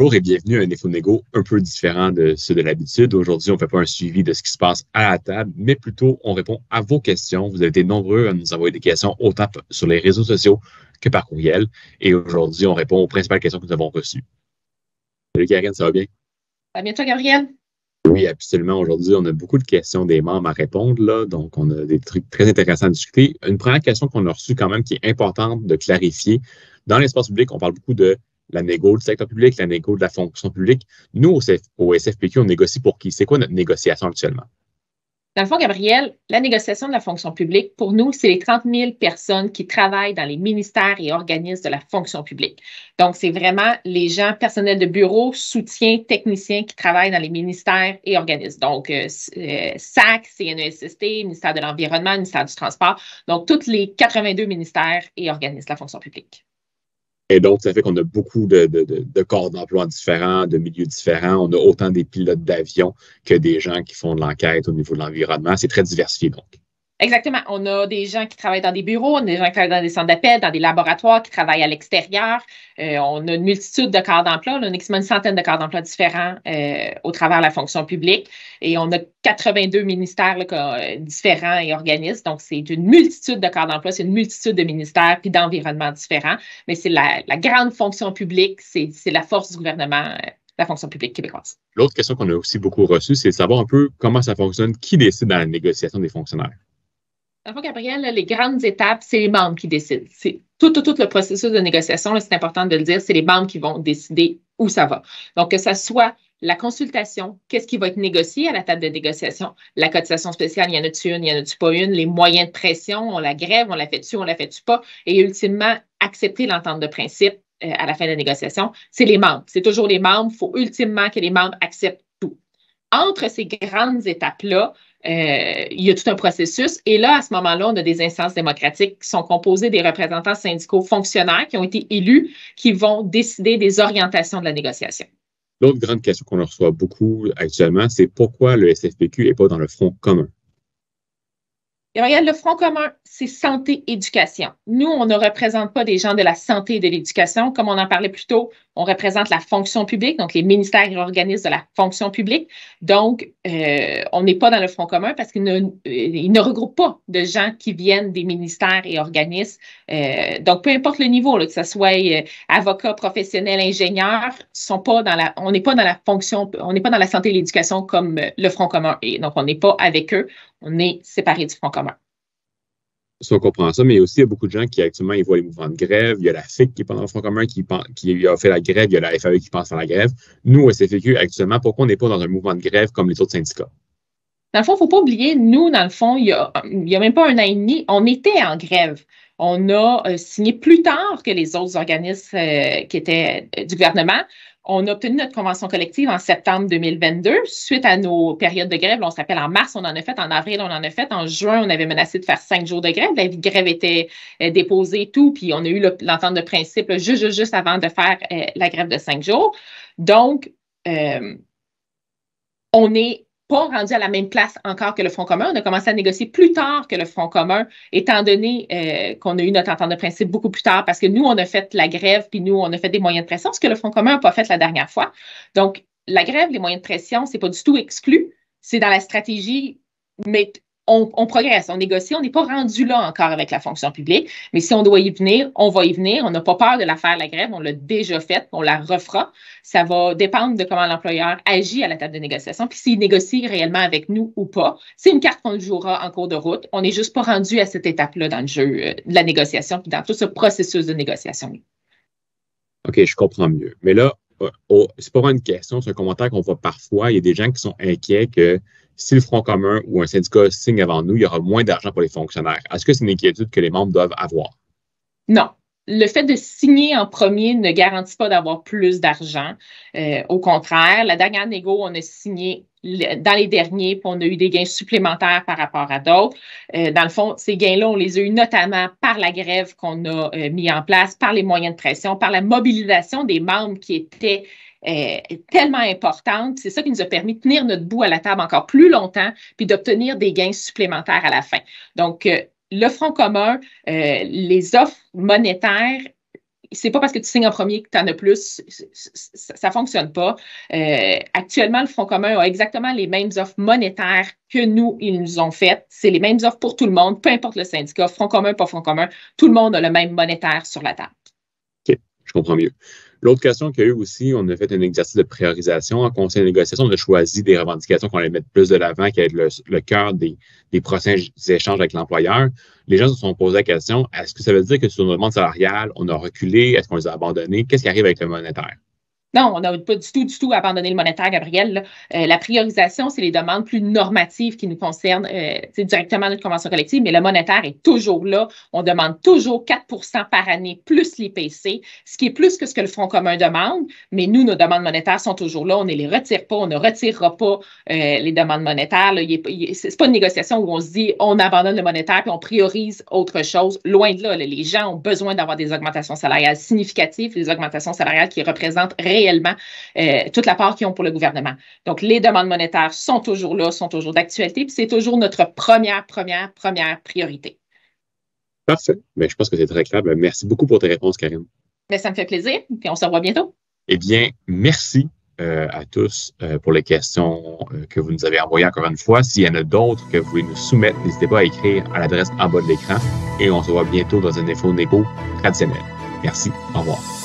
Bonjour et bienvenue à un InfoNégo un peu différent de ceux de l'habitude. Aujourd'hui, on ne fait pas un suivi de ce qui se passe à la table, mais plutôt on répond à vos questions. Vous avez été nombreux à nous envoyer des questions autant sur les réseaux sociaux que par courriel. Et aujourd'hui, on répond aux principales questions que nous avons reçues. Salut Karine, ça va bien? À bientôt, Gabriel. Oui, absolument. Aujourd'hui, on a beaucoup de questions des membres à répondre, là. Donc, on a des trucs très intéressants à discuter. Une première question qu'on a reçue quand même qui est importante de clarifier. Dans l'espace public, on parle beaucoup de la négo du secteur public, la négo de la fonction publique. Nous, au SFPQ, on négocie pour qui? C'est quoi notre négociation actuellement? Dans le fond, Gabriel, la négociation de la fonction publique, pour nous, c'est les 30 000 personnes qui travaillent dans les ministères et organismes de la fonction publique. Donc, c'est vraiment les gens, personnels de bureau, soutien, techniciens qui travaillent dans les ministères et organismes. Donc, SAC, CNESST, ministère de l'Environnement, ministère du Transport. Donc, tous les 82 ministères et organismes de la fonction publique. Et donc, ça fait qu'on a beaucoup de corps d'emploi différents, de milieux différents. On a autant des pilotes d'avion que des gens qui font de l'enquête au niveau de l'environnement. C'est très diversifié, donc. Exactement. On a des gens qui travaillent dans des bureaux, on a des gens qui travaillent dans des centres d'appel, dans des laboratoires, qui travaillent à l'extérieur. On a une multitude de corps d'emploi. On a une centaine de corps d'emploi différents au travers de la fonction publique. Et on a 82 ministères là, différents et organismes. Donc, c'est une multitude de corps d'emploi, c'est une multitude de ministères puis d'environnements différents. Mais c'est la grande fonction publique, c'est la force du gouvernement, la fonction publique québécoise. L'autre question qu'on a aussi beaucoup reçue, c'est de savoir un peu comment ça fonctionne, qui décide dans la négociation des fonctionnaires. Dans le fond, Gabriel, les grandes étapes, c'est les membres qui décident. C'est tout le processus de négociation, c'est important de le dire, c'est les membres qui vont décider où ça va. Donc, que ce soit la consultation, qu'est-ce qui va être négocié à la table de négociation, la cotisation spéciale, y en a-tu une, y en a-tu pas une, les moyens de pression, on la grève, on la fait-tu, on la fait-tu pas, et ultimement, accepter l'entente de principe à la fin de la négociation, c'est les membres. C'est toujours les membres. Il faut ultimement que les membres acceptent tout. Entre ces grandes étapes-là, il y a tout un processus. Et là, à ce moment-là, on a des instances démocratiques qui sont composées des représentants syndicaux fonctionnaires qui ont été élus, qui vont décider des orientations de la négociation. L'autre grande question qu'on reçoit beaucoup actuellement, c'est pourquoi le SFPQ n'est pas dans le front commun? Et regarde, le Front commun, c'est santé-éducation. Nous, on ne représente pas des gens de la santé et de l'éducation. Comme on en parlait plus tôt, on représente la fonction publique, donc les ministères et organismes de la fonction publique. Donc, on n'est pas dans le Front commun parce qu'il ne regroupe pas de gens qui viennent des ministères et organismes. Donc, peu importe le niveau, là, que ce soit avocat, professionnel, ingénieur, on n'est pas dans la fonction, on n'est pas dans la santé et l'éducation comme le Front commun. Et donc, on n'est pas avec eux. On est séparés du Front commun. Si on comprend ça, mais aussi, il y a beaucoup de gens qui actuellement ils voient les mouvements de grève. Il y a la FIC qui est pendant le Front commun, qui a fait la grève. Il y a la FAE qui pense à la grève. Nous, au SFPQ, actuellement, pourquoi on n'est pas dans un mouvement de grève comme les autres syndicats? Dans le fond, il ne faut pas oublier, nous, dans le fond, il y a même pas un an et demi, on était en grève. On a signé plus tard que les autres organismes qui étaient du gouvernement. On a obtenu notre convention collective en septembre 2022. Suite à nos périodes de grève, on s'appelle en mars, on en a fait, en avril, on en a fait, en juin, on avait menacé de faire 5 jours de grève. La grève était déposée et tout, puis on a eu l'entente de principe juste avant de faire la grève de 5 jours. Donc, on n'est pas rendu à la même place encore que le Front commun. On a commencé à négocier plus tard que le Front commun, étant donné qu'on a eu notre entente de principe beaucoup plus tard, parce que nous, on a fait la grève, puis nous, on a fait des moyens de pression, ce que le Front commun n'a pas fait la dernière fois. Donc, la grève, les moyens de pression, c'est pas du tout exclu. C'est dans la stratégie, mais on progresse, on négocie. On n'est pas rendu là encore avec la fonction publique, mais si on doit y venir, on va y venir. On n'a pas peur de la faire, la grève. On l'a déjà faite, on la refera. Ça va dépendre de comment l'employeur agit à la table de négociation, puis s'il négocie réellement avec nous ou pas. C'est une carte qu'on jouera en cours de route. On n'est juste pas rendu à cette étape-là dans le jeu de la négociation, puis dans tout ce processus de négociation. OK, je comprends mieux. Mais là, c'est pas vraiment une question, c'est un commentaire qu'on voit parfois. Il y a des gens qui sont inquiets que si le Front commun ou un syndicat signe avant nous, il y aura moins d'argent pour les fonctionnaires. Est-ce que c'est une inquiétude que les membres doivent avoir? Non. Le fait de signer en premier ne garantit pas d'avoir plus d'argent. Au contraire, la dernière négo, on a signé dans les derniers, puis on a eu des gains supplémentaires par rapport à d'autres. Dans le fond, ces gains-là, on les a eus notamment par la grève qu'on a mis en place, par les moyens de pression, par la mobilisation des membres qui étaient tellement importante. C'est ça qui nous a permis de tenir notre bout à la table encore plus longtemps, puis d'obtenir des gains supplémentaires à la fin. Donc, le Front commun, les offres monétaires c'est pas parce que tu signes en premier que tu en as plus. Ça fonctionne pas. Actuellement, le Front commun a exactement les mêmes offres monétaires que nous, ils nous ont faites. C'est les mêmes offres pour tout le monde, peu importe le syndicat, Front commun, pas Front commun. Tout le monde a le même monétaire sur la table. OK, je comprends mieux. L'autre question qu'il y a eu aussi, on a fait un exercice de priorisation. En conseil de négociation, on a choisi des revendications qu'on allait mettre plus de l'avant, qui allaient être le cœur des prochains échanges avec l'employeur. Les gens se sont posé la question, est-ce que ça veut dire que sur nos demandes salariales, on a reculé? Est-ce qu'on les a abandonnées? Qu'est-ce qui arrive avec le monétaire? Non, on n'a pas du tout abandonné le monétaire, Gabriel. La priorisation, c'est les demandes plus normatives qui nous concernent directement notre convention collective, mais le monétaire est toujours là. On demande toujours 4 par année plus l'IPC, ce qui est plus que ce que le Front commun demande, mais nous, nos demandes monétaires sont toujours là. On ne les retire pas, on ne retirera pas les demandes monétaires. Ce n'est pas une négociation où on se dit on abandonne le monétaire puis on priorise autre chose. Loin de là, les gens ont besoin d'avoir des augmentations salariales significatives, des augmentations salariales qui représentent réellement toute la part qu'ils ont pour le gouvernement. Donc, les demandes monétaires sont toujours là, sont toujours d'actualité, puis c'est toujours notre première priorité. Parfait. Mais je pense que c'est très clair. Merci beaucoup pour tes réponses, Karine. Mais ça me fait plaisir, puis on se revoit bientôt. Eh bien, merci à tous pour les questions que vous nous avez envoyées encore une fois. S'il y en a d'autres que vous voulez nous soumettre, n'hésitez pas à écrire à l'adresse en bas de l'écran et on se voit bientôt dans une info négo traditionnelle. Merci. Au revoir.